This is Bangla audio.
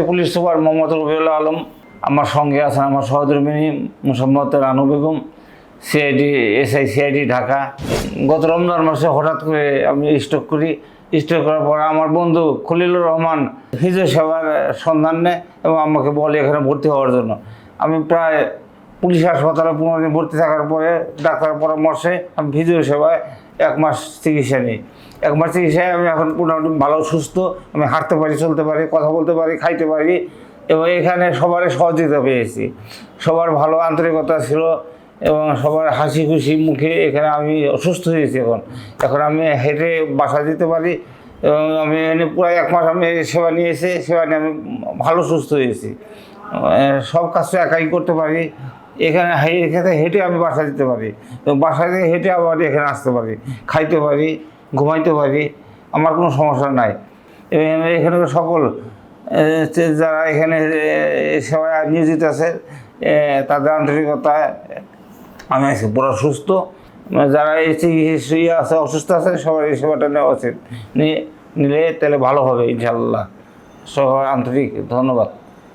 পুলিশ সুপার মোহাম্মদ রবিউল আলম, আমার সঙ্গে আছেন আমার সহধর্মিনী Mosammat Ranu Begum, CID SI CID Dhaka. গত রমজান মাসে হঠাৎ করে আমি স্ট্রোক করি। স্ট্রোক করার পর আমার বন্ধু খলিলুর রহমান ফিজিও সেবার সন্ধান নেয় এবং আমাকে বলে এখানে ভর্তি হওয়ার জন্য। আমি প্রায় পুলিশ হাসপাতালে 15 দিন ভর্তি থাকার পরে ডাক্তারের পরামর্শে আমি ফিজিও সেবায় 1 মাস চিকিৎসা নিই। 1 মাস চিকিৎসায় আমি এখন মোটামুটি ভালো সুস্থ। আমি হাঁটতে পারি, চলতে পারি, কথা বলতে পারি, খাইতে পারি এবং এখানে সবার সহযোগিতা পেয়েছি। সবার ভালো আন্তরিকতা ছিল এবং সবার হাসি খুশি মুখে এখানে আমি অসুস্থ হয়েছি। এখন আমি হেঁটে বাসা যেতে পারি এবং আমি প্রায় 1 মাস আমি সেবা নিয়েছি। সেবা নিয়ে আমি ভালো সুস্থ হয়েছি। সব কাজ তো একাই করতে পারি। এখানে হেঁটে আমি বাসা যেতে পারি এবং বাসা থেকে হেঁটে আবার এখানে আসতে পারি, খাইতে পারি, ঘুমাইতে পারি, আমার কোনো সমস্যা নাই। এবং এখানে সকল যারা এখানে সেবায় নিয়োজিত আছে তাদের আন্তরিকতায় আমি আছি পুরো সুস্থ। যারা এই চিকিৎসা আছে অসুস্থ আছে সবার এই সেবাটা নেওয়া উচিত। নিলে তাহলে ভালো হবে ইনশাআল্লাহ। সবার আন্তরিক ধন্যবাদ।